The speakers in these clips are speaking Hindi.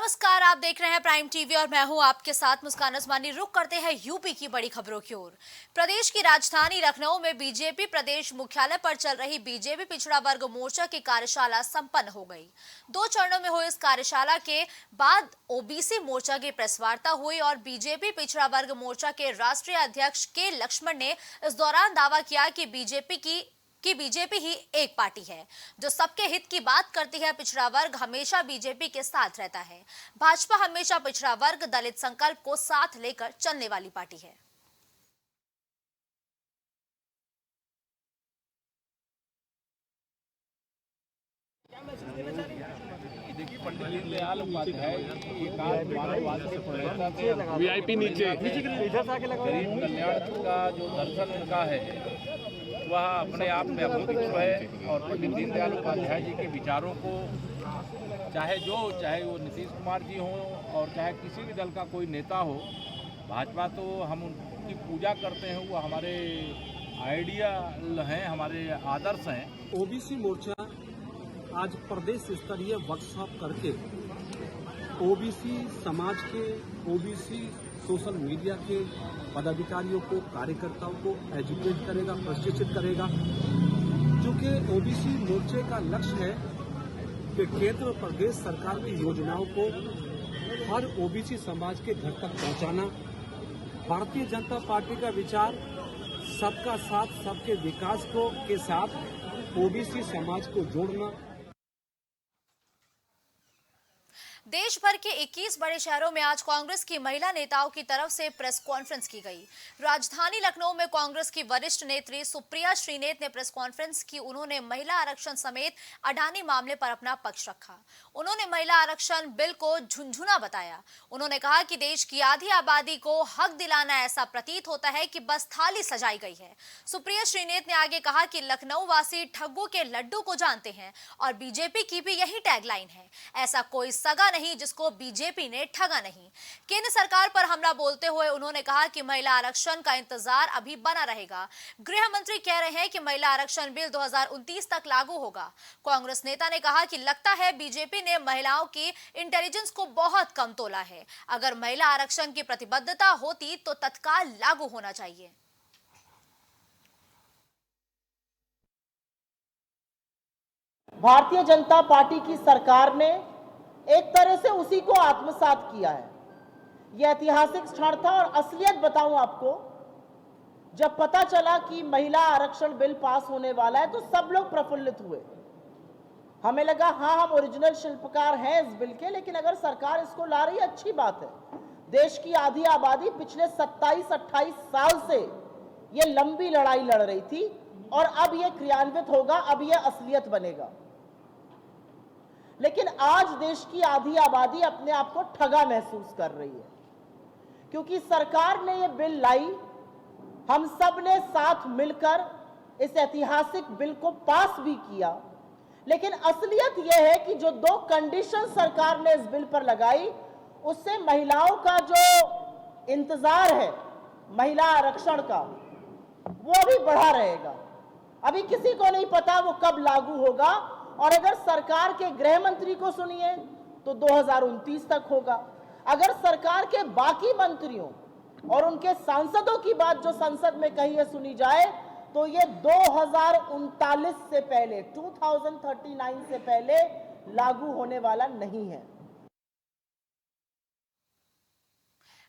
नमस्कार, आप देख रहे हैं प्राइम टीवी और मैं हूं आपके साथ मुस्कान असमानी। रुक करते हैं यूपी की बड़ी खबरों की ओर। प्रदेश की राजधानी लखनऊ में बीजेपी प्रदेश मुख्यालय पर चल रही बीजेपी पिछड़ा वर्ग मोर्चा की कार्यशाला संपन्न हो गई। 2 चरणों में हुई इस कार्यशाला के बाद ओबीसी मोर्चा की प्रेस वार्ता हुई और बीजेपी पिछड़ा वर्ग मोर्चा के राष्ट्रीय अध्यक्ष के लक्ष्मण ने इस दौरान दावा किया कि बीजेपी ही एक पार्टी है जो सबके हित की बात करती है। पिछड़ा वर्ग हमेशा बीजेपी के साथ रहता है। भाजपा हमेशा पिछड़ा वर्ग दलित संकल्प को साथ लेकर चलने वाली पार्टी है। देखिए, पंडित दीनदयाल उपाध्याय वीआईपी नीचे गरीब कल्याण का जो दर्शन उनका है वह अपने आप में अभूतपूर्व है। और पंडित दीनदयाल उपाध्याय जी के विचारों को चाहे वो नीतीश कुमार जी हों और चाहे किसी भी दल का कोई नेता हो, भाजपा तो हम उनकी पूजा करते हैं। वो हमारे आइडियल हैं, हमारे आदर्श हैं। ओबीसी मोर्चा आज प्रदेश स्तरीय वर्कशॉप करके ओबीसी समाज के, ओबीसी सोशल मीडिया के पदाधिकारियों को, कार्यकर्ताओं को एजुकेट करेगा, प्रशिक्षित करेगा। क्योंकि ओबीसी मोर्चे का लक्ष्य है कि केंद्र प्रदेश सरकार की योजनाओं को हर ओबीसी समाज के घर तक पहुंचाना। भारतीय जनता पार्टी का विचार सबका साथ, सबके विकास को के साथ ओबीसी समाज को जोड़ना। देश भर के 21 बड़े शहरों में आज कांग्रेस की महिला नेताओं की तरफ से प्रेस कॉन्फ्रेंस की गई। राजधानी लखनऊ में कांग्रेस की वरिष्ठ नेत्री सुप्रिया श्रीनेत ने प्रेस कॉन्फ्रेंस की। उन्होंने महिला आरक्षण समेत अडानी मामले पर अपना पक्ष रखा। उन्होंने महिला आरक्षण बिल को झुनझुना बताया। उन्होंने कहा कि देश की आधी आबादी को हक दिलाना ऐसा प्रतीत होता है कि बस थाली सजाई गई है। सुप्रिया श्रीनेत ने आगे कहा कि लखनऊ वासी ठग्गों के लड्डू को जानते हैं और बीजेपी की भी यही टैगलाइन है, ऐसा कोई सगा नहीं जिसको बीजेपी ने ठगा नहीं। केंद्र सरकार पर हमला बोलते हुए उन्होंने कहा कि महिला आरक्षण का इंतजार अभी बना रहेगा। गृह मंत्री कह रहे हैं कि महिला आरक्षण बिल 2029 तक लागू होगा। कांग्रेस नेता ने कहा कि लगता है बीजेपी ने महिलाओं की इंटेलिजेंस को बहुत कम तोला है। अगर महिला आरक्षण की प्रतिबद्धता होती तो तत्काल लागू होना चाहिए। भारतीय जनता पार्टी की सरकार ने एक तरह से उसी को आत्मसात किया है। यह ऐतिहासिक क्षण था और असलियत बताऊं आपको, जब पता चला कि महिला आरक्षण बिल पास होने वाला है तो सब लोग प्रफुल्लित हुए। हमें लगा हाँ, हम ओरिजिनल शिल्पकार हैं इस बिल के, लेकिन अगर सरकार इसको ला रही है अच्छी बात है। देश की आधी आबादी पिछले 27-28 साल से यह लंबी लड़ाई लड़ रही थी और अब यह क्रियान्वित होगा, अब यह असलियत बनेगा। लेकिन आज देश की आधी आबादी अपने आप को ठगा महसूस कर रही है, क्योंकि सरकार ने यह बिल लाई, हम सब ने साथ मिलकर इस ऐतिहासिक बिल को पास भी किया। लेकिन असलियत यह है कि जो 2 कंडीशन सरकार ने इस बिल पर लगाई, उससे महिलाओं का जो इंतजार है महिला आरक्षण का, वो अभी बढ़ा रहेगा। अभी किसी को नहीं पता वो कब लागू होगा। और अगर सरकार के गृह मंत्री को सुनिए तो 2029 तक होगा। अगर सरकार के बाकी मंत्रियों और उनके सांसदों की बात जो संसद में कही है सुनी जाए तो ये 2039 से पहले, 2039 से पहले लागू होने वाला नहीं है।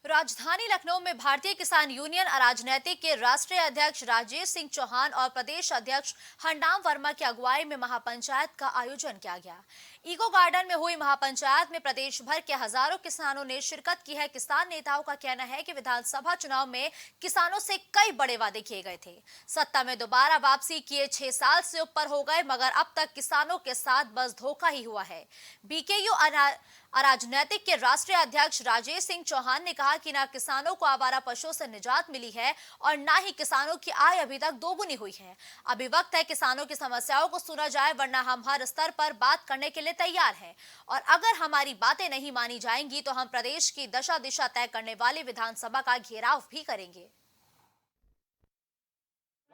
राजधानी लखनऊ में भारतीय किसान यूनियन अराजनैतिक के राष्ट्रीय अध्यक्ष राजेश सिंह चौहान और प्रदेश अध्यक्ष हरनाम वर्मा की अगुवाई में महापंचायत का आयोजन किया गया। इको गार्डन में हुई महापंचायत में प्रदेश भर के हजारों किसानों ने शिरकत की है। किसान नेताओं का कहना है कि विधानसभा चुनाव में किसानों से कई बड़े वादे किए गए थे। सत्ता में दोबारा वापसी किए 6 साल से ऊपर हो गए, मगर अब तक किसानों के साथ बस धोखा ही हुआ है। बीकेयू अराजनैतिक के राष्ट्रीय अध्यक्ष राजेश सिंह चौहान ने कहा कि ना किसानों को आवारा पशुओं से निजात मिली है और ना ही किसानों की आय अभी तक दोगुनी हुई है। अभी वक्त है किसानों की समस्याओं को सुना जाए, वरना हम हर स्तर पर बात करने के लिए तैयार हैं और अगर हमारी बातें नहीं मानी जाएंगी तो हम प्रदेश की दशा दिशा तय करने वाली विधानसभा का घेराव भी करेंगे।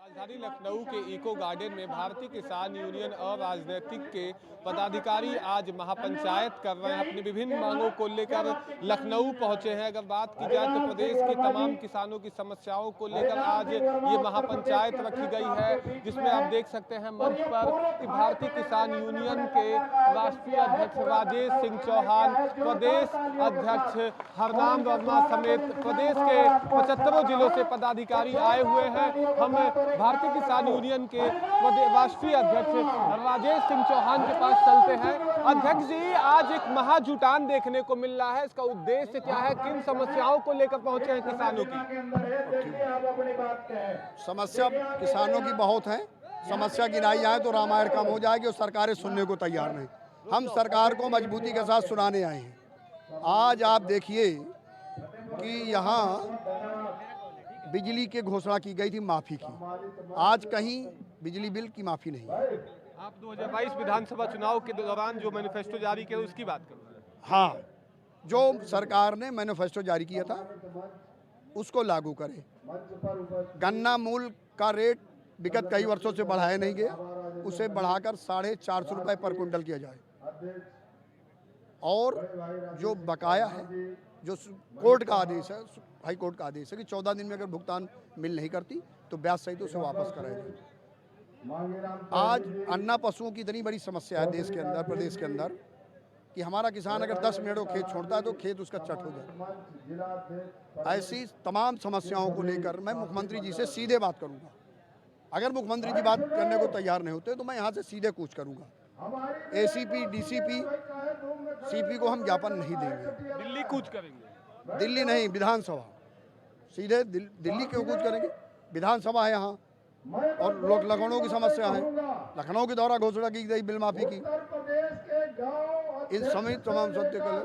राजधानी लखनऊ के इको गार्डन में भारतीय किसान यूनियन और राजनीतिक के पदाधिकारी आज महापंचायत कर रहे हैं। अपनी विभिन्न मांगों को लेकर लखनऊ पहुंचे हैं। अगर बात की जाए तो प्रदेश के तमाम किसानों की समस्याओं को लेकर आज ये महापंचायत रखी गई है, जिसमें आप देख सकते हैं मंच पर कि भारतीय किसान यूनियन के राष्ट्रीय अध्यक्ष राजेश सिंह चौहान, प्रदेश अध्यक्ष हरनाम वर्मा समेत प्रदेश के 75 जिलों से पदाधिकारी आए हुए हैं। हम भारतीय किसान यूनियन के राष्ट्रीय अध्यक्ष राजेश सिंह चौहान के पास चलते हैं। अध्यक्ष जी, आज एक महाजुटान देखने को मिल रहा है, इसका उद्देश्य क्या है? किन समस्याओं को लेकर पहुंचे हैं किसानों की? समस्या किसानों की बहुत है। समस्या गिनाई जाए तो रामायण कम हो जाएगी और सरकारें सुनने को तैयार नहीं। हम सरकार को मजबूती के साथ सुनाने आए हैं। आज आप देखिए कि यहाँ बिजली की घोषणा की गई थी माफ़ी की, आज कहीं बिजली बिल की माफ़ी नहीं है। आप 2022 विधानसभा चुनाव के दौरान जो मैनिफेस्टो जारी किया उसकी बात कर रहे हैं? हाँ, जो सरकार ने मैनिफेस्टो जारी किया था उसको लागू करे। गन्ना मूल का रेट विगत कई वर्षों से बढ़ाया नहीं गया, उसे बढ़ाकर 450 रुपये पर क्विंटल किया जाए। और जो बकाया है, जो कोर्ट का आदेश है, हाई कोर्ट का आदेश है कि 14 दिन में अगर भुगतान मिल नहीं करती तो ब्याज सहित उसे वापस कराया जाए। आज अन्ना पशुओं की इतनी बड़ी समस्या है देश के अंदर, प्रदेश के अंदर, कि हमारा किसान अगर 10 मिनट को खेत छोड़ता है तो खेत उसका चट हो जाए। ऐसी तमाम समस्याओं को लेकर मैं मुख्यमंत्री जी से सीधे बात करूंगा। अगर मुख्यमंत्री जी बात करने को तैयार नहीं होते तो मैं यहाँ से सीधे कूच करूंगा। एसीपी, डीसीपी, सीपी को हम ज्ञापन नहीं देंगे। दिल्ली कूच करेंगे? दिल्ली नहीं, विधानसभा। सीधे दिल्ली क्यों कूच करेंगे? विधानसभा है यहाँ और लोग लखनऊ की समस्या है। लखनऊ के द्वारा घोषणा की गई बिल माफी की, इन समेत तमाम सत्य कल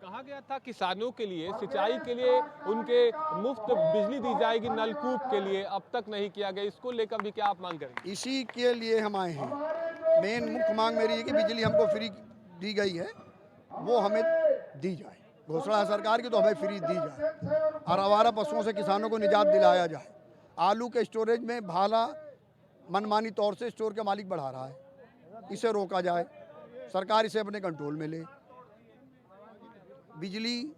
कहा गया था किसानों के लिए सिंचाई के लिए उनके मुफ्त बिजली दी जाएगी नलकूप के लिए, अब तक नहीं किया गया। इसको लेकर भी क्या आप मांग करेंगे? इसी के लिए हम आए हैं। मेन मुख्य मांग मेरी है कि बिजली हमको फ्री दी गई है वो हमें दी जाए। घोषणा है सरकार की तो हमें फ्री दी जाए और आवारा पशुओं से किसानों को निजात दिलाया जाए। आलू के स्टोरेज में भाला मनमानी तौर से स्टोर का मालिक बढ़ा रहा है, इसे रोका जाए, सरकार इसे अपने कंट्रोल में ले। बिजली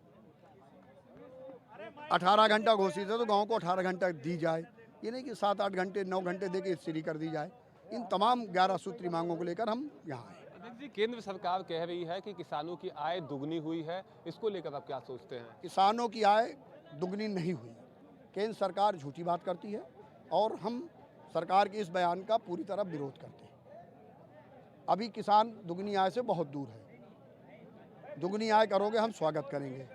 18 घंटा घोषित है तो गांव को 18 घंटा दी जाए, ये नहीं कि 7-8 घंटे 9 घंटे देके फ्री कर दी जाए। इन तमाम 11 सूत्री मांगों को लेकर हम यहाँ आए। जी, केंद्र सरकार कह रही है कि किसानों की आय दुगनी हुई है, इसको लेकर आप क्या सोचते हैं? किसानों की आय दुगनी नहीं हुई। केंद्र सरकार झूठी बात करती है और हम सरकार के इस बयान का पूरी तरह विरोध करते हैं। अभी किसान दुगनी आय से बहुत दूर है। दुगनी आय करोगे हम स्वागत करेंगे,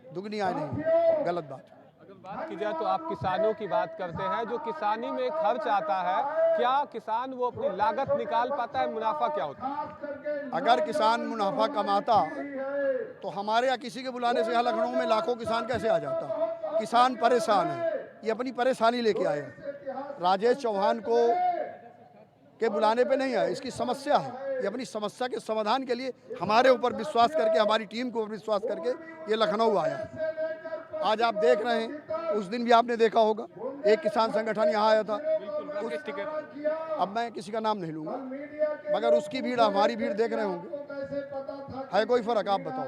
दुगनी आय नहीं, गलत बात। अगर बात की जाए तो आप किसानों की बात करते हैं, जो किसानी में खर्च आता है, क्या किसान वो अपनी लागत निकाल पाता है? मुनाफा क्या होता है? अगर किसान मुनाफा कमाता तो हमारे या किसी के बुलाने से यहाँ लखनऊ में लाखों किसान कैसे आ जाता? किसान परेशान है, ये अपनी परेशानी लेके आए हैं। राजेश चौहान को के बुलाने पे नहीं आए, इसकी समस्या है। ये अपनी समस्या के समाधान के लिए हमारे ऊपर विश्वास करके, हमारी टीम को विश्वास करके ये लखनऊ आया। आज आप देख रहे हैं, उस दिन भी आपने देखा होगा एक किसान संगठन यहाँ आया था। अब मैं किसी का नाम नहीं लूँगा, मगर उसकी भीड़ हमारी भीड़ देख रहे होंगे, है कोई फर्क? आप बताओ,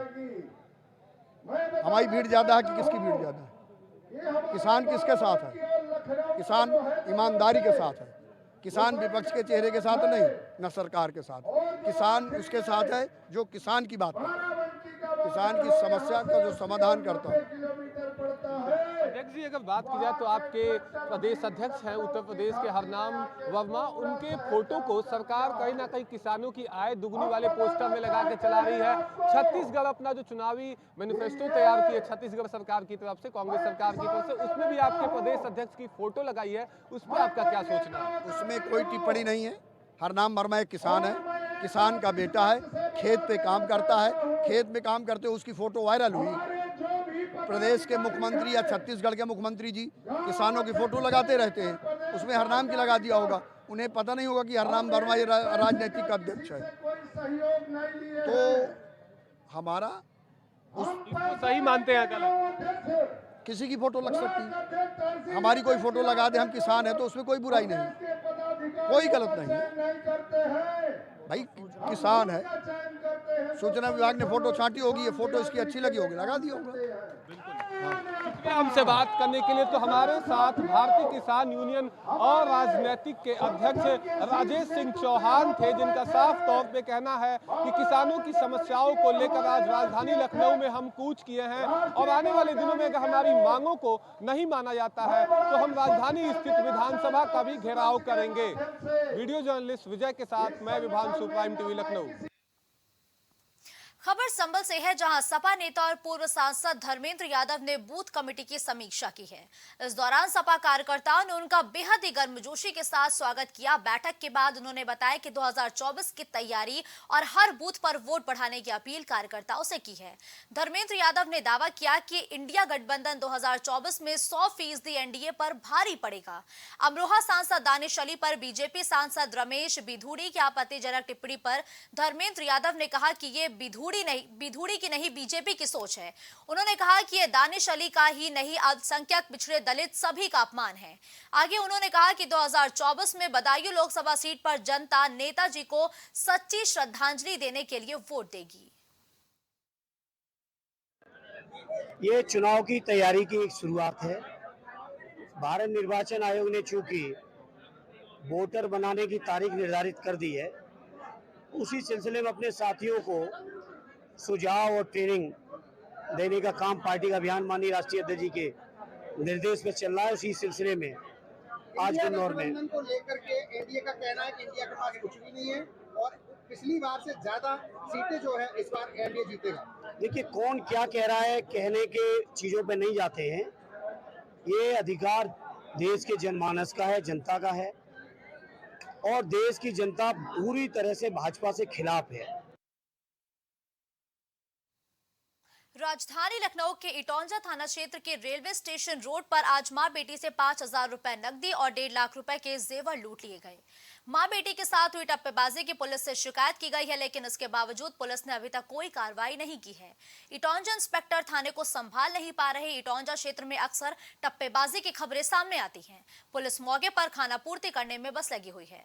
हमारी भीड़ ज़्यादा है कि किसकी भीड़ ज़्यादा है? किसान किसके साथ है? किसान ईमानदारी के साथ है। किसान विपक्ष के चेहरे के साथ नहीं, न सरकार के साथ। किसान उसके साथ है जो किसान की बात करता है, किसान की समस्या का जो समाधान करता है। अध्यक्ष जी, अगर बात की जाए तो आपके प्रदेश अध्यक्ष हैं उत्तर प्रदेश के हरनाम वर्मा, उनके फोटो को सरकार कहीं ना कहीं किसानों की आय दुगनी वाले पोस्टर में लगा के चला रही है। छत्तीसगढ़ अपना जो चुनावी मैनिफेस्टो तैयार किया छत्तीसगढ़ सरकार की तरफ से, कांग्रेस सरकार की तरफ से, उसमें भी आपके प्रदेश अध्यक्ष की फोटो लगाई है, उस पर आपका क्या सोचना है? उसमें कोई टिप्पणी नहीं है। हरनाम वर्मा एक किसान है, किसान का बेटा है, खेत पे काम करता है, खेत में काम करते हुए उसकी फोटो वायरल हुई। प्रदेश के मुख्यमंत्री या छत्तीसगढ़ के मुख्यमंत्री जी किसानों की फोटो लगाते रहते हैं, उसमें हरनाम की लगा दिया होगा। उन्हें पता नहीं होगा कि हरनाम वर्मा ये राजनीतिक अध्यक्ष है। तो हमारा इसको सही मानते हैं? गलत किसी की फोटो लग सकती है, हमारी कोई फोटो लगा दे, हम किसान हैं तो उसमें कोई बुराई नहीं, कोई गलत नहीं है। भाई किसान है, सूचना विभाग ने फोटो छांटी होगी, ये फोटो इसकी अच्छी लगी होगी, लगा दिया होगा। हमसे बात करने के लिए तो हमारे साथ भारतीय किसान यूनियन और राजनीतिक के अध्यक्ष राजेश सिंह चौहान थे, जिनका साफ तौर पे कहना है कि किसानों की समस्याओं को लेकर आज राजधानी लखनऊ में हम कूच किए हैं और आने वाले दिनों में अगर हमारी मांगों को नहीं माना जाता है तो हम राजधानी स्थित विधानसभा का भी घेराव करेंगे। वीडियो जर्नलिस्ट विजय के साथ मैं विभांशु, प्राइम टीवी लखनऊ। खबर संभल से है, जहां सपा नेता और पूर्व सांसद धर्मेंद्र यादव ने बूथ कमेटी की समीक्षा की है। इस दौरान सपा कार्यकर्ताओं ने उनका बेहद ही गर्मजोशी के साथ स्वागत किया। बैठक के बाद उन्होंने बताया कि 2024 की तैयारी और हर बूथ पर वोट बढ़ाने की अपील कार्यकर्ताओं से की है। धर्मेंद्र यादव ने दावा किया कि इंडिया गठबंधन 2024 में 100% एनडीए पर भारी पड़ेगा। अमरोहा सांसद दानिश अली पर बीजेपी सांसद रमेश बिधूड़ी की आपत्तिजनक टिप्पणी पर धर्मेंद्र यादव ने कहा कि ये बिधूड़ी की नहीं बीजेपी की सोच है। उन्होंने कहा कि ये दानिश अली का ही नहीं, अल्पसंख्यक, पिछड़े, दलित सभी का अपमान है। आगे उन्होंने कहा कि 2024 में बदायूं लोकसभा सीट पर जनता नेताजी को सच्ची श्रद्धांजलि देने के लिए वोट देगी। ये चुनाव की तैयारी की एक शुरुआत है। भारत निर्वाचन आयोग ने चूंकि वोटर बनाने की तारीख निर्धारित कर दी है, उसी सिलसिले में अपने साथियों को सुझाव और ट्रेनिंग देने का काम पार्टी का अभियान माननीय राष्ट्रीय अध्यक्ष जी के निर्देश पर चल रहा है। उसी सिलसिले में आज के दौर में को लेकर के एनडीए का कहना है कि इंडिया के पास कुछ भी नहीं है और पिछली बार से ज्यादा सीटें जो है इस बार एनडीए जीतेगा। देखिए, कौन क्या कह रहा है, कहने के चीजों पे नहीं जाते हैं। ये अधिकार देश के जनमानस का है, जनता का है, और देश की जनता पूरी तरह से भाजपा से खिलाफ है। राजधानी लखनऊ के इटौंजा थाना क्षेत्र के रेलवे स्टेशन रोड पर आज मां बेटी से 5,000 रुपए नकदी और 1.5 लाख रुपए के जेवर लूट लिए गए। मां बेटी के साथ हुई टप्पेबाजी की पुलिस से शिकायत की गई है, लेकिन इसके बावजूद पुलिस ने अभी तक कोई कार्रवाई नहीं की है। इटौंजा इंस्पेक्टर थाने को संभाल नहीं पा रहे। इटौंजा क्षेत्र में अक्सर टप्पेबाजी की खबरें सामने आती हैं। पुलिस मौके पर खाना पूर्ति करने में बस लगी हुई है।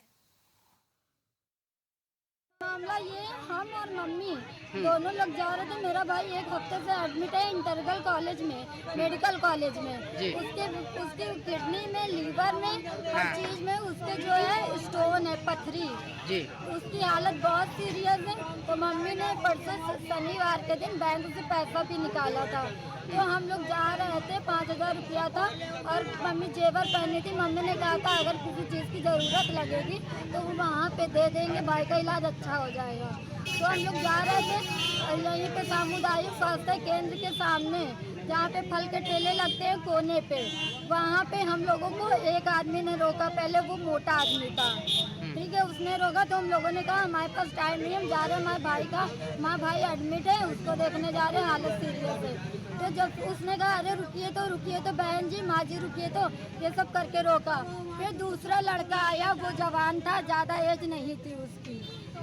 मामला ये, हम और मम्मी दोनों लोग जा रहे थे। मेरा भाई एक हफ्ते से एडमिट है इंटरगल कॉलेज में, मेडिकल कॉलेज में। उसके किडनी में, लीवर में, हर चीज में उसके जो है स्टोन है, पथरी जी। उसकी हालत बहुत सीरियस है। तो मम्मी ने परसों शनिवार के दिन बैंक से पैसा भी निकाला था। तो हम लोग जा रहे थे, 5,000 रुपया था और मम्मी जेवर पहनी थी। मम्मी ने कहा था अगर किसी चीज़ की ज़रूरत लगेगी तो वो वहाँ पे दे देंगे, भाई का इलाज अच्छा हो जाएगा। तो हम लोग जा रहे थे यहीं पे सामुदायिक स्वास्थ्य केंद्र के सामने, जहाँ पे फल के ठेले लगते हैं कोने पे, वहाँ पे हम लोगों को एक आदमी ने रोका। पहले वो मोटा आदमी था, ठीक है, उसने रोका। तो हम लोगों ने कहा हमारे पास टाइम नहीं, हम जा रहे हैं, हमारे भाई का भाई एडमिट है, उसको देखने जा रहे हैं, हालत सीरियस है। तो जब उसने कहा अरे रुकिए तो बहन जी, माँ जी रुकिए, तो ये सब करके रोका। फिर दूसरा लड़का आया, वो जवान था, ज़्यादा एज नहीं थी उसकी,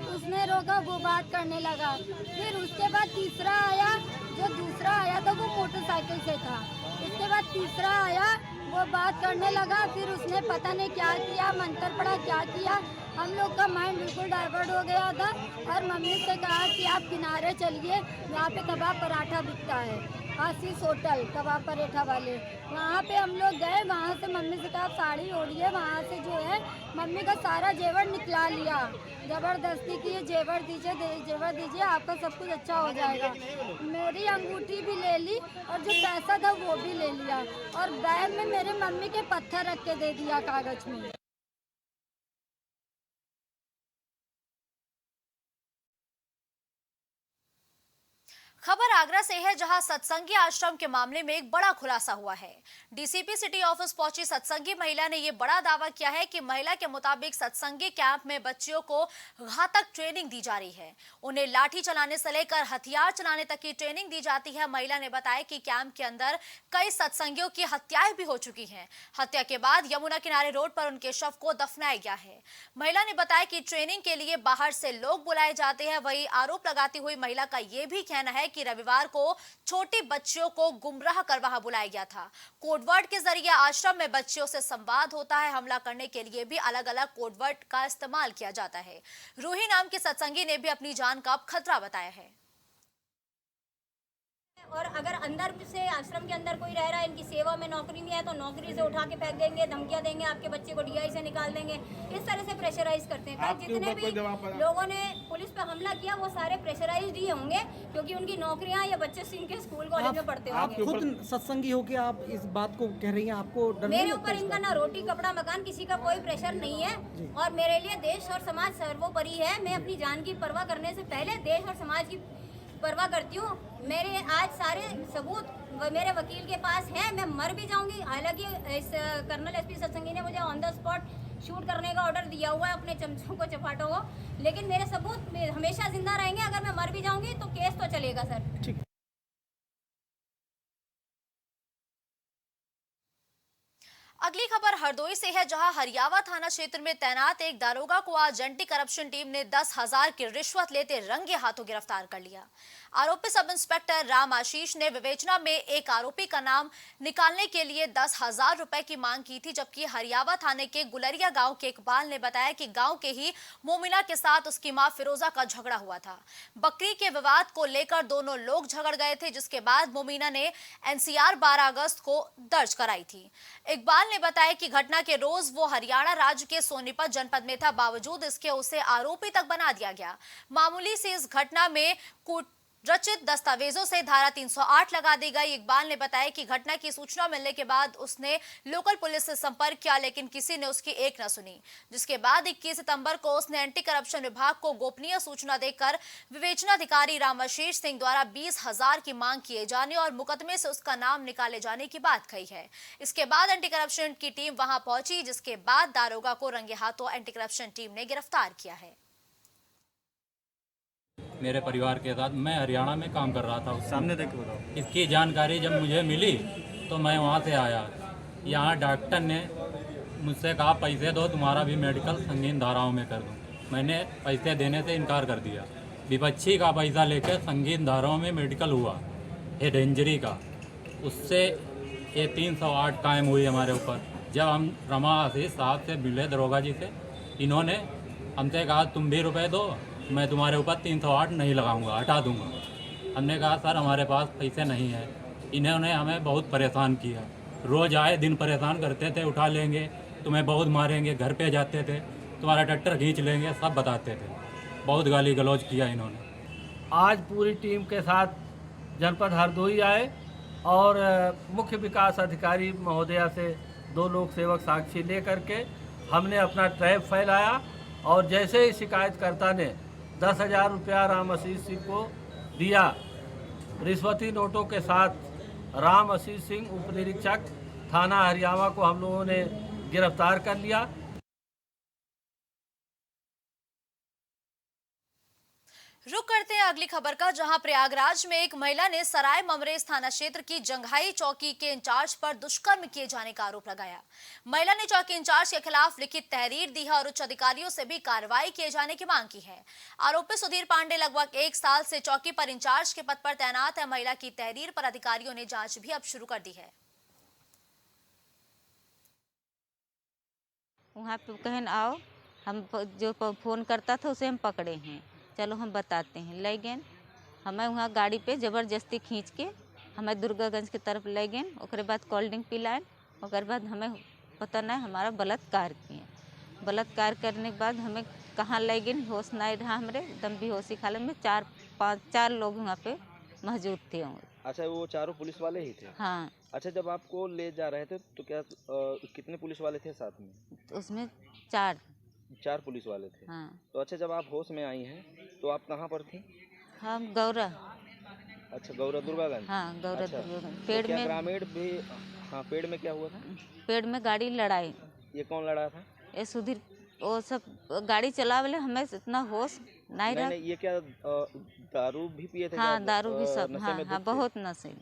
उसने रोका, वो बात करने लगा। फिर उसके बाद तीसरा आया, जो दूसरा आया था वो मोटरसाइकिल से था। इसके बाद तीसरा आया, वो बात करने लगा। फिर उसने पता नहीं क्या किया, मंत्र पड़ा, क्या किया, हम लोग का माइंड बिल्कुल डाइवर्ट हो गया था। और मम्मी से कहा कि आप किनारे चलिए, यहाँ पे कबाब पराठा बिकता है, आशीष होटल कबाब पराठा वाले, वहाँ पे हम लोग गए। वहाँ से मम्मी से कहा साड़ी ओढ़िए, वहाँ से जो है मम्मी का सारा जेवर निकला लिया, ज़बरदस्ती की जेवर दीजिए, आपका सब कुछ अच्छा हो जाएगा। मेरी अंगूठी भी ले ली और जो पैसा था वो भी ले लिया, और बैग में मेरे मम्मी के पत्थर रख के दे दिया कागज में। खबर आगरा से है, जहां सत्संगी आश्रम के मामले में एक बड़ा खुलासा हुआ है। डीसीपी सिटी ऑफिस पहुंची सत्संगी महिला ने यह बड़ा दावा किया है कि महिला के मुताबिक सत्संगी कैंप में बच्चियों को घातक ट्रेनिंग दी जा रही है। उन्हें लाठी चलाने से लेकर हथियार चलाने तक की ट्रेनिंग दी जाती है। महिला ने बताया कि कैंप के अंदर कई सत्संगियों की हत्याएं भी हो चुकी हैं। हत्या के बाद यमुना किनारे रोड पर उनके शव को दफनाया गया है। महिला ने बताया कि ट्रेनिंग के लिए बाहर से लोग बुलाए जाते हैं। वही आरोप लगाती हुई महिला का यह भी कहना है कि रविवार को छोटी बच्चियों को गुमराह कर वहां बुलाया गया था। कोडवर्ड के जरिए आश्रम में बच्चियों से संवाद होता है। हमला करने के लिए भी अलग अलग कोडवर्ड का इस्तेमाल किया जाता है। रूही नाम के सत्संगी ने भी अपनी जान का खतरा बताया है। और अगर अंदर से आश्रम के अंदर कोई रह रहा है, इनकी सेवा में नौकरी नहीं है, तो नौकरी से उठा के फेंक देंगे, धमकियां देंगे, आपके बच्चे को डीआई से निकाल देंगे। इस तरह से प्रेशराइज करते हैं। जितने भी लोगों ने पुलिस पे हमला किया वो सारे प्रेशराइज्ड ही होंगे, क्योंकि उनकी नौकरियां या बच्चे इनके स्कूल कॉलेज में पढ़ते होंगे। आप खुद सत्संगी हो के आप इस बात को कह रही हैं, आपको डर नहीं मेरे लगता ऊपर इनका ना रोटी कपड़ा मकान किसी का कोई प्रेशर नहीं है, और मेरे लिए देश और समाज सर्वोपरि है। मैं अपनी जान की परवाह करने से पहले देश और समाज की परवाह करती हूँ। मेरे आज सारे सबूत मेरे वकील के पास है। मैं मर भी जाऊंगी। हालांकि इस कर्नल एसपी सत्संगी ने मुझे ऑन द स्पॉट शूट करने का ऑर्डर दिया हुआ है अपने चमचों को, चपाटों को, लेकिन मेरे सबूत हमेशा जिंदा रहेंगे। अगर मैं मर भी जाऊंगी तो केस तो चलेगा सर। ठीक। अगली खबर हरदोई से है, जहां हरियावा थाना क्षेत्र में तैनात एक दारोगा को आज एंटी करप्शन टीम ने 10,000 की रिश्वत लेते रंगे हाथों गिरफ्तार कर लिया। आरोपी सब इंस्पेक्टर राम आशीष ने विवेचना में एक आरोपी का नाम निकालने के लिए 10,000 रुपए की मांग की थी, जबकि हरियावा थाने के गुलरिया गांव के इकबाल ने बताया कि गांव के ही मोमिना के साथ उसकी मां फिरोजा का झगड़ा हुआ था। बकरी के विवाद को लेकर दोनों लोग झगड़ गए थे, जिसके बाद मोमिना ने एनसीआर 12 अगस्त को दर्ज कराई थी। इकबाल ने बताया कि घटना के रोज वो हरियाणा राज्य के सोनीपत जनपद में था, बावजूद इसके उसे आरोपी तक बना दिया गया। मामूली सी इस घटना में रचित दस्तावेजों से धारा 308 लगा दी गई। इकबाल ने बताया कि घटना की सूचना मिलने के बाद उसने लोकल पुलिस से संपर्क किया, लेकिन किसी ने उसकी एक न सुनी, जिसके बाद 21 सितंबर को उसने एंटी करप्शन विभाग को गोपनीय सूचना देकर विवेचनाधिकारी रामाशीष सिंह द्वारा 20,000 की मांग किए जाने और मुकदमे से उसका नाम निकाले जाने की बात कही है। इसके बाद एंटी करप्शन की टीम वहां पहुंची, जिसके बाद दारोगा को रंगे हाथों एंटी करप्शन टीम ने गिरफ्तार किया है। मेरे परिवार के साथ मैं हरियाणा में काम कर रहा था। सामने देख के बताओ। इसकी जानकारी जब मुझे मिली तो मैं वहाँ से आया। यहाँ डॉक्टर ने मुझसे कहा पैसे दो, तुम्हारा भी मेडिकल संगीन धाराओं में कर दूँ। मैंने पैसे देने से इनकार कर दिया। विपक्षी का पैसा लेकर संगीन धाराओं में मेडिकल हुआ, ये डेंजरी का। उससे ये 308 कायम हुई हमारे ऊपर। जब हम रमा आशीष साहब से मिले दरोगा जी से, इन्होंने हमसे कहा तुम भी रुपए दो, मैं तुम्हारे ऊपर 308 नहीं लगाऊंगा, हटा दूंगा। हमने कहा सर हमारे पास पैसे नहीं है। इन्होंने हमें बहुत परेशान किया। रोज़ आए दिन परेशान करते थे, उठा लेंगे, तुम्हें बहुत मारेंगे, घर पे जाते थे, तुम्हारा ट्रैक्टर खींच लेंगे, सब बताते थे। बहुत गाली गलौज किया इन्होंने। आज पूरी टीम के साथ जनपद हरदोई आए और मुख्य विकास अधिकारी महोदया से 2 लोक सेवक साक्षी ले करके हमने अपना ट्रैप फैलाया, और जैसे ही शिकायतकर्ता ने 10,000 रुपया राम आशीष सिंह को दिया, रिश्वती नोटों के साथ राम आशीष सिंह उप निरीक्षक थाना हरियावा को हम लोगों ने गिरफ्तार कर लिया। रुक करते हैं अगली खबर का, जहां प्रयागराज में एक महिला ने सराय ममरेज थाना क्षेत्र की जंघाई चौकी के इंचार्ज पर दुष्कर्म किए जाने का आरोप लगाया। महिला ने चौकी इंचार्ज के खिलाफ लिखित तहरीर दी है और उच्च अधिकारियों से भी कार्रवाई किए जाने की मांग की है। आरोपी सुधीर पांडे लगभग 1 साल से चौकी पर इंचार्ज के पद पर तैनात है। महिला की तहरीर पर अधिकारियों ने जांच भी अब शुरू कर दी है। वहाँ पे कहन आओ, हम जो फोन करता था उसे हम पकड़े हैं, चलो हम बताते हैं। ले गए हमें वहाँ गाड़ी पे ज़बरदस्ती खींच के हमें दुर्गागंज की तरफ ले गए। उसके बाद कोल्ड ड्रिंक पिलाए, उसके बाद हमें पता नहीं हमारा बलात्कार किए। बलात्कार करने के बाद हमें कहाँ ले गए, होश नहीं रहा, हमारे एकदम बेहोशी खाले में 4 लोग वहाँ पे मौजूद थे। अच्छा, वो चारों पुलिस वाले ही थे? हाँ। अच्छा, जब आपको ले जा रहे थे तो क्या कितने पुलिस वाले थे साथ में? उसमें 4 पुलिस वाले थे। हाँ। तो अच्छा, जब आप होश में आई हैं तो आप कहाँ पर थी? हम गौरा। अच्छा, गौरा दुर्गागंज। हाँ, गौरा दुर्गागंज। पेड़ तो में ग्रामीण भी। हाँ, पेड़ में क्या हुआ था? पेड़ में गाड़ी लड़ाई। ये कौन लड़ा था? ये सुधीर, वो सब गाड़ी चला वाले, हमें इतना होश नहीं रहा। ये क्या दारू भी पिए थे? हाँ, दारू भी सब। हाँ, बहुत नशे।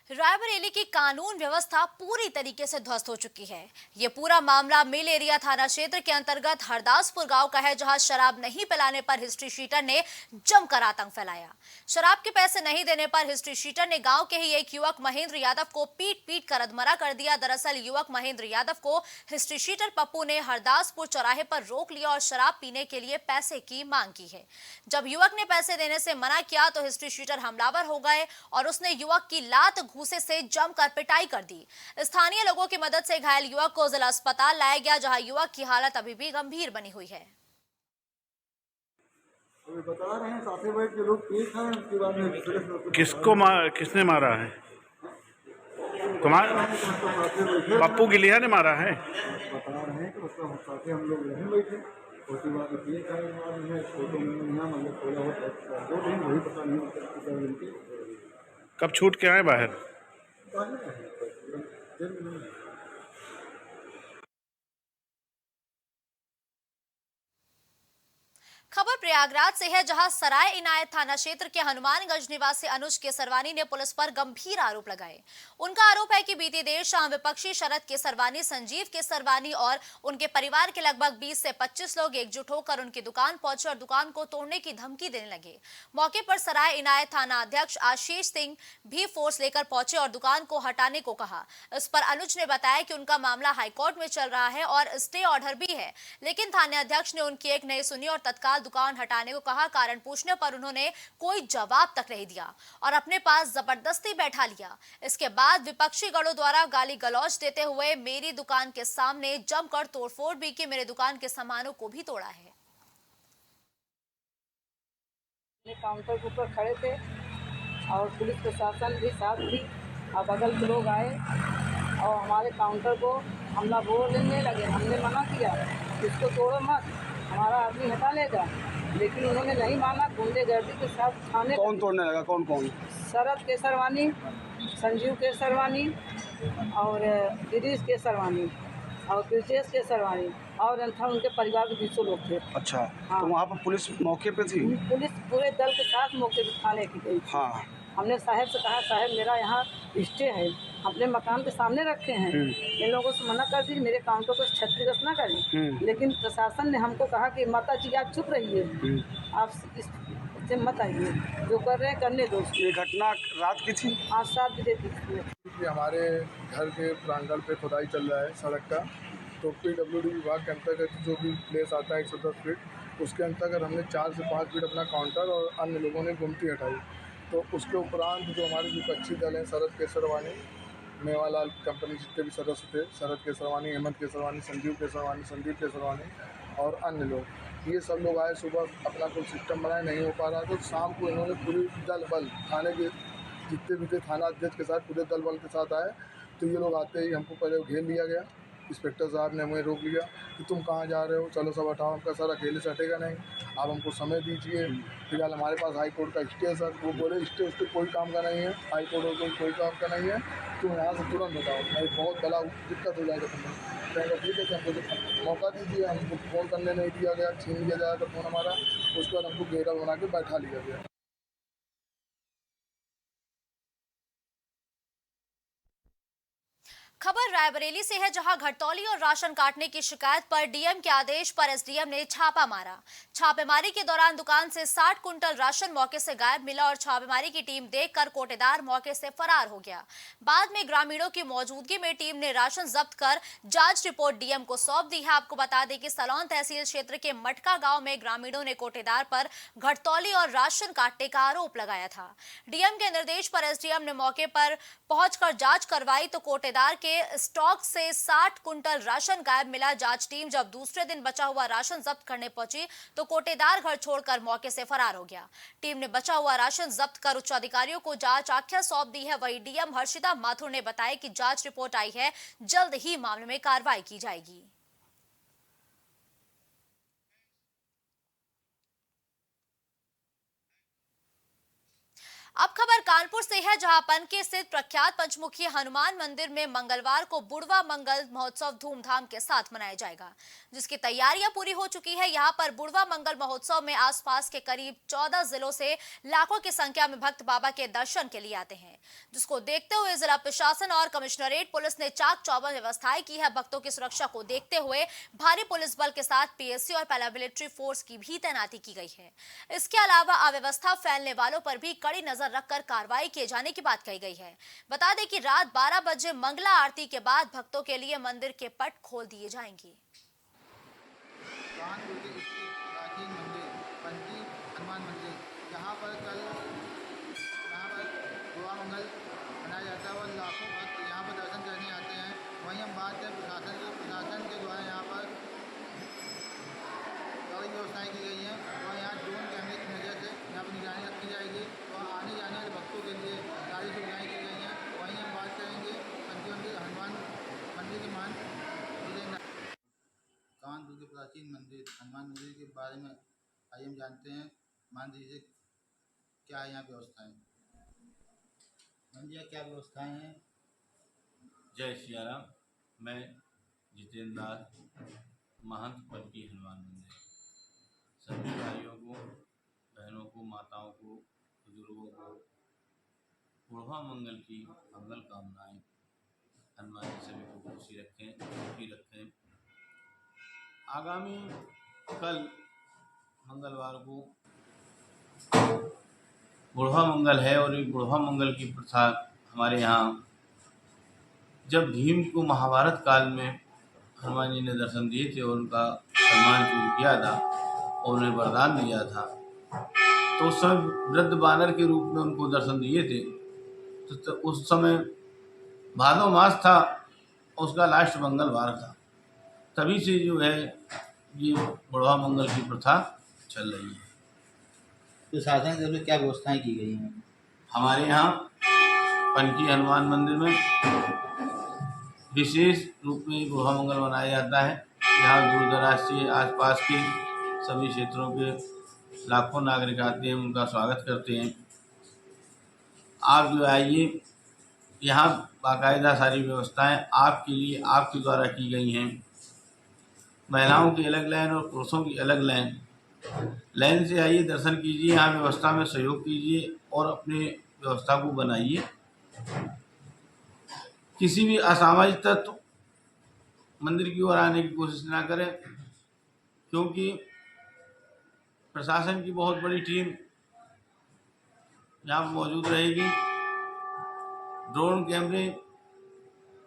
रायबरेली की कानून व्यवस्था पूरी तरीके से ध्वस्त हो चुकी है। ये पूरा मामला मिल एरिया थाना क्षेत्र के अंतर्गत हरदासपुर गांव का है, जहां शराब नहीं पिलाने पर हिस्ट्री शीटर ने जमकर आतंक फैलाया। शराब के पैसे नहीं देने पर हिस्ट्री शीटर ने गांव के ही एक युवक महेंद्र यादव को पीट कर अधमरा कर दिया। दरअसल युवक महेंद्र यादव को हिस्ट्री शीटर पप्पू ने हरदासपुर चौराहे पर रोक लिया और शराब पीने के लिए पैसे की मांग की है। जब युवक ने पैसे देने से मना किया तो हिस्ट्री शीटर हमलावर हो गए और उसने युवक की लात घूंसे से जमकर पिटाई कर दी। स्थानीय लोगों की मदद से घायल युवक को जिला अस्पताल लाया गया, जहां युवक की हालत अभी भी गंभीर बनी हुई है। बता रहे हैं साथे बैठ के लोग ठीक हैं, उसके बाद में किसने मारा है? तुम्हारा पप्पू गिलिया ने मारा है? बता रहे हैं कि उसका साथे हम लोग नहीं बैठे, उसके बाद ठीक है फोटो में यहाँ मतलब थोड़ा बहुत जो नहीं वही पता नहीं कब छूट के आए बाहर? खबर प्रयागराज से है, जहां सराय इनायत थाना क्षेत्र के हनुमानगंज निवासी अनुज केसरवानी ने पुलिस पर गंभीर आरोप लगाए। उनका आरोप है कि बीती देर शाम विपक्षी शरद केसरवानी, संजीव केसरवानी और उनके परिवार के लगभग 20 से 25 लोग एकजुट होकर उनकी दुकान पहुंचे और दुकान को तोड़ने की धमकी देने लगे। मौके पर सराय इनायत थाना अध्यक्ष आशीष सिंह भी फोर्स लेकर पहुंचे और दुकान को हटाने को कहा। इस पर अनुज ने बताया कि उनका मामला हाईकोर्ट में चल रहा है और स्टे ऑर्डर भी है, लेकिन थाना अध्यक्ष ने उनकी एक नहीं सुनी और तत्काल दुकान हटाने को कहा। कारण पूछने पर उन्होंने कोई जवाब तक नहीं दिया और अपने पास जबरदस्ती बैठा लिया। इसके बाद विपक्षी गणों द्वारा गाली गलौज देते हुए मेरी दुकान के सामने जमकर तोड़फोड़ भी की। मेरे दुकान के सामानों को भी तोड़ा है। काउंटर के ऊपर खड़े थे और पुलिस प्रशासन भी साथ थी और बगल के लोग आए और हमारे काउंटर को हमला बोलने लगे। हमने मना किया इसको तोड़ो मत, हमारा आदमी हटा लेगा, लेकिन उन्होंने नहीं माना। गुंडेगर्दी के साथ थाने कौन तोड़ने लगा? कौन कौन? शरद केसरवानी, संजीव केसरवानी और गिरीश केसरवानी और ब्रिजेश केसरवानी और अन्यथा उनके परिवार के 200 लोग थे। अच्छा हाँ। तो वहाँ पर पुलिस मौके पे थी? पुलिस पूरे दल के साथ मौके पर थाने की गई। हाँ। हमने साहब से कहा साहब मेरा यहाँ स्टे है, अपने मकान के सामने रखे हैं, इन लोगों से मना कर दीजिए, मेरे काउंटर को क्षतिग्रस्त ना करें। लेकिन प्रशासन ने हमको कहा कि माता जी आप चुप रहिए, आप इससे मत आइए, जो कर रहे हैं करने दो। ये घटना रात की थी? आज 7 बजे की। हमारे घर के प्रांगण पे खुदाई चल रहा है सड़क का, तो PWD विभाग के अंतर्गत जो भी प्लेस आता है 110 फीट, उसके अंतर्गत हमने 4 से 5 फीट अपना काउंटर और अन्य लोगों ने गुमटी हटाई। तो उसके उपरांत जो हमारे विपक्षी दल हैं, शरद केसरवानी, मेवालाल कंपनी जितने भी सदस्य थे, शरद केसरवानी, हेमंत केसरवानी, संजीव केसरवानी, संदीप केसरवानी और अन्य लोग, ये सब लोग आए। सुबह अपना कोई सिस्टम बनाए, नहीं हो पा रहा, तो शाम को इन्होंने पूरी दल बल थाने के जितने भी थे थाना अध्यक्ष के साथ पूरे दल बल के साथ आए। तो ये लोग आते ही हमको पहले घेर लिया गया। इंस्पेक्टर साहब ने हमें रोक लिया कि तुम कहाँ जा रहे हो, चलो सब हटाओ। हमका सर अकेले से हटेगा नहीं, आप हमको समय दीजिए। फिलहाल हमारे पास हाई कोर्ट का स्टे है सर। वो बोले स्टे उसके कोई काम का नहीं है, हाई कोर्ट और कोई काम का नहीं है, तुम यहाँ से तुरंत हटाओ, नहीं बहुत बड़ा दिक्कत हो जाएगा तुम्हें। कहेंगे ठीक है, हमको मौका दीजिए। हमको फ़ोन करने नहीं दिया गया, छीन लिया जाएगा फ़ोन हमारा। उसके बाद हमको घेरा बना के बैठा लिया गया। खबर रायबरेली से है, जहां घटतौली और राशन काटने की शिकायत पर डीएम के आदेश पर एसडीएम ने छापा मारा। छापेमारी के दौरान दुकान से 60 कुंटल राशन मौके से गायब मिला और छापेमारी की टीम देखकर कोटेदार मौके से फरार हो गया। बाद में ग्रामीणों की मौजूदगी में टीम ने राशन जब्त कर जांच रिपोर्ट डीएम को सौंप दी है। आपको बता दें कि सलौन तहसील क्षेत्र के मटका गांव में ग्रामीणों ने कोटेदार पर घटतौली और राशन काटने का आरोप लगाया था। डीएम के निर्देश पर एसडीएम ने मौके पर पहुंचकर जांच करवाई तो कोटेदार के स्टॉक से 60 कुंटल राशन गायब मिला। जांच टीम जब दूसरे दिन बचा हुआ राशन जब्त करने पहुंची तो कोटेदार घर छोड़कर मौके से फरार हो गया। टीम ने बचा हुआ राशन जब्त कर उच्च अधिकारियों को जांच आख्या सौंप दी है। वहीं डीएम हर्षिता माथुर ने बताया कि जांच रिपोर्ट आई है, जल्द ही मामले में कार्रवाई की जाएगी। अब खबर कानपुर से है, जहां पनके स्थित प्रख्यात पंचमुखी हनुमान मंदिर में मंगलवार को बुढ़वा मंगल महोत्सव धूमधाम के साथ मनाया जाएगा, जिसकी तैयारियां पूरी हो चुकी है। यहां पर बुढ़वा मंगल महोत्सव में आसपास के करीब 14 जिलों से लाखों की संख्या में भक्त बाबा के दर्शन के लिए आते हैं, जिसको देखते हुए जिला प्रशासन और कमिश्नरेट पुलिस ने चाक चौबंद व्यवस्थाएं की है। भक्तों की सुरक्षा को देखते हुए भारी पुलिस बल के साथ पीएससी और पैरामिलिट्री फोर्स की भी तैनाती की गई है। इसके अलावा अव्यवस्था फैलने वालों पर भी कड़ी नजर रखकर कार्रवाई किए जाने की बात कही गई है। बता दें कि रात 12 बजे मंगला आरती के बाद भक्तों के लिए मंदिर के पट खोल दिए जाएंगे। कानपुर के प्राचीन मंदिर पंची हनुमान मंदिर, जहाँ पर बुढ़वा मंगल मनाया जाता है और लाखों भक्त यहाँ पर दर्शन करने आते हैं। वहीं हम बात करें प्रशासन के द्वारा यहाँ पर कई व्यवस्थाएँ की गई हैं और यहाँ ड्रोन कैमरे की नज़र से यहाँ पर निगरानी रखी जाएगी और आने जाने वाले भक्तों के लिए सारी सुविधाएँ की गई हैं। वहीं हम बात करेंगे पंची मंदिर हनुमान मंदिर के मान कानपुर के प्राचीन मंदिर हनुमान मंदिर के बारे में आइए हम जानते हैं। मान दीजिए क्या है यहाँ व्यवस्थाएँ, मंदिर क्या व्यवस्थाएँ हैं। जय सिया राम। मैं जितेंद्र दास, महंत पंची हनुमान मंदिर, सभी भाइयों को, बहनों को, माताओं को, बुजुर्गों को बुढ़वा मंगल की मंगल कामनाएं। हनुमान जी सभी को खुशी रखें, सुखी रखें। आगामी कल मंगलवार को बुढ़वा मंगल है और ये बुढ़वा मंगल की प्रथा हमारे यहाँ जब भीम को महाभारत काल में हनुमान जी ने दर्शन दिए थे और उनका सम्मान किया था और उन्हें वरदान दिया था, तो उस समय वृद्ध बानर के रूप में उनको दर्शन दिए थे। तो उस समय भादो मास था, उसका लास्ट मंगलवार था। तभी से जो है ये बुढ़वा मंगल की प्रथा चल रही है। तो शासन की तरफ से क्या व्यवस्थाएँ की गई हैं। हमारे यहाँ पनकी हनुमान मंदिर में विशेष रूप में बुढ़वा मंगल मनाया जाता है। यहाँ दूर दराज से आसपास के सभी क्षेत्रों के लाखों नागरिक आते हैं, उनका स्वागत करते हैं। आप जो आइए, यहाँ बाकायदा सारी व्यवस्थाएं आपके लिए आपके द्वारा की गई हैं। महिलाओं की अलग लाइन और पुरुषों की अलग लाइन से आइए, दर्शन कीजिए, यहाँ व्यवस्था में सहयोग कीजिए और अपने व्यवस्था को बनाइए। किसी भी असामाजिक तत्व मंदिर की ओर आने की कोशिश ना करें, क्योंकि प्रशासन की बहुत बड़ी टीम यहाँ मौजूद रहेगी। ड्रोन कैमरे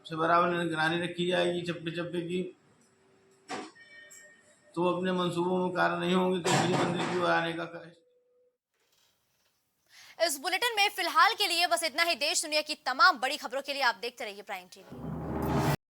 से बराबर निगरानी रखी जाएगी चप्पे चप्पे की। तो अपने मंसूबों में कार्य नहीं होंगे तो इसलिए मंदिर की ओर आने का इस बुलेटिन में फिलहाल के लिए बस इतना ही। देश दुनिया की तमाम बड़ी खबरों के लिए आप देखते रहिए प्राइम टीवी।